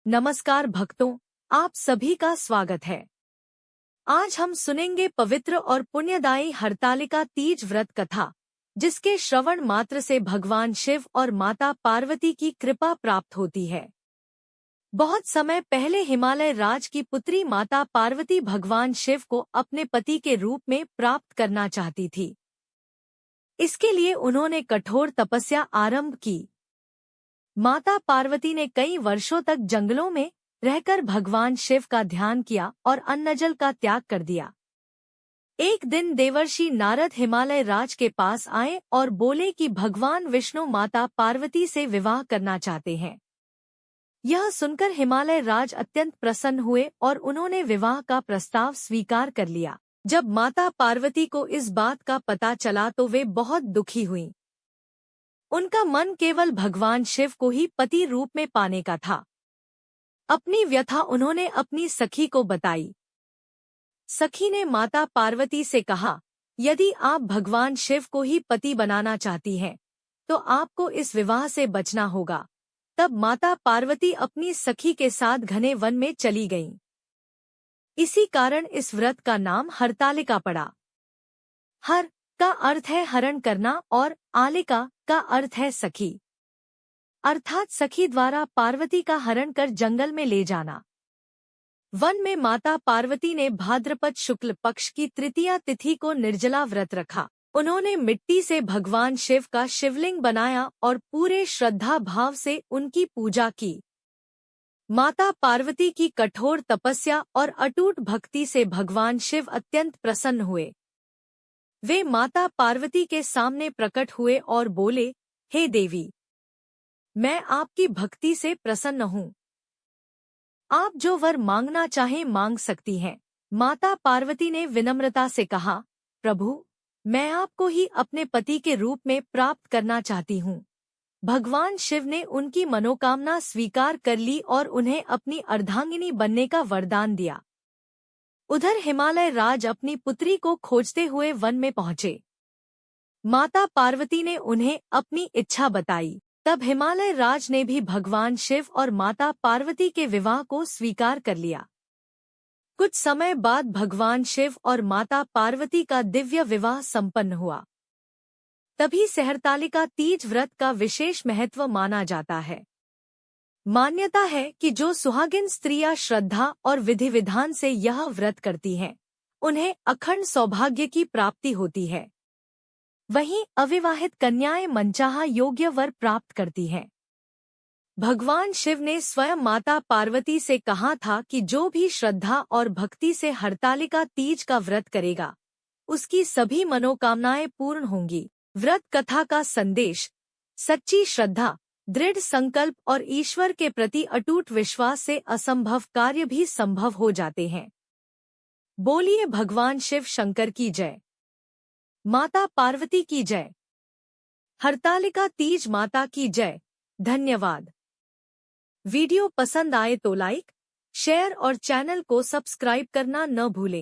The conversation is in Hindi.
नमस्कार भक्तों, आप सभी का स्वागत है। आज हम सुनेंगे पवित्र और पुण्यदायी हरतालिका तीज व्रत कथा, जिसके श्रवण मात्र से भगवान शिव और माता पार्वती की कृपा प्राप्त होती है। बहुत समय पहले हिमालय राज की पुत्री माता पार्वती भगवान शिव को अपने पति के रूप में प्राप्त करना चाहती थी। इसके लिए उन्होंने कठोर तपस्या आरंभ की। माता पार्वती ने कई वर्षों तक जंगलों में रहकर भगवान शिव का ध्यान किया और अन्नजल का त्याग कर दिया। एक दिन देवर्षि नारद हिमालय राज के पास आए और बोले कि भगवान विष्णु माता पार्वती से विवाह करना चाहते हैं। यह सुनकर हिमालय राज अत्यंत प्रसन्न हुए और उन्होंने विवाह का प्रस्ताव स्वीकार कर लिया। जब माता पार्वती को इस बात का पता चला तो वे बहुत दुखी हुईं। उनका मन केवल भगवान शिव को ही पति रूप में पाने का था। अपनी व्यथा उन्होंने अपनी सखी को बताई। सखी ने माता पार्वती से कहा, यदि आप भगवान शिव को ही पति बनाना चाहती हैं, तो आपको इस विवाह से बचना होगा। तब माता पार्वती अपनी सखी के साथ घने वन में चली गईं। इसी कारण इस व्रत का नाम हरतालिका पड़ा। हर का अर्थ है हरण करना और आलिका का अर्थ है सखी, अर्थात सखी द्वारा पार्वती का हरण कर जंगल में ले जाना। वन में माता पार्वती ने भाद्रपद शुक्ल पक्ष की तृतीया तिथि को निर्जला व्रत रखा। उन्होंने मिट्टी से भगवान शिव का शिवलिंग बनाया और पूरे श्रद्धा भाव से उनकी पूजा की। माता पार्वती की कठोर तपस्या और अटूट भक्ति से भगवान शिव अत्यंत प्रसन्न हुए। वे माता पार्वती के सामने प्रकट हुए और बोले, हे देवी, मैं आपकी भक्ति से प्रसन्न हूँ। आप जो वर मांगना चाहें मांग सकती हैं। माता पार्वती ने विनम्रता से कहा, प्रभु, मैं आपको ही अपने पति के रूप में प्राप्त करना चाहती हूँ। भगवान शिव ने उनकी मनोकामना स्वीकार कर ली और उन्हें अपनी अर्धांगिनी बनने का वरदान दिया। उधर हिमालय राज अपनी पुत्री को खोजते हुए वन में पहुंचे। माता पार्वती ने उन्हें अपनी इच्छा बताई। तब हिमालय राज ने भी भगवान शिव और माता पार्वती के विवाह को स्वीकार कर लिया। कुछ समय बाद भगवान शिव और माता पार्वती का दिव्य विवाह संपन्न हुआ। तभी से हरतालिका तीज व्रत का विशेष महत्व माना जाता है। मान्यता है कि जो सुहागिन स्त्रियां श्रद्धा और विधि विधान से यह व्रत करती हैं, उन्हें अखंड सौभाग्य की प्राप्ति होती है। वहीं अविवाहित कन्याएं मनचाहा योग्य वर प्राप्त करती हैं। भगवान शिव ने स्वयं माता पार्वती से कहा था कि जो भी श्रद्धा और भक्ति से हरतालिका तीज का व्रत करेगा, उसकी सभी मनोकामनाएं पूर्ण होंगी। व्रत कथा का संदेश: सच्ची श्रद्धा, दृढ़ संकल्प और ईश्वर के प्रति अटूट विश्वास से असंभव कार्य भी संभव हो जाते हैं। बोलिए भगवान शिव शंकर की जय, माता पार्वती की जय, हरतालिका तीज माता की जय। धन्यवाद। वीडियो पसंद आए तो लाइक, शेयर और चैनल को सब्सक्राइब करना न भूलें।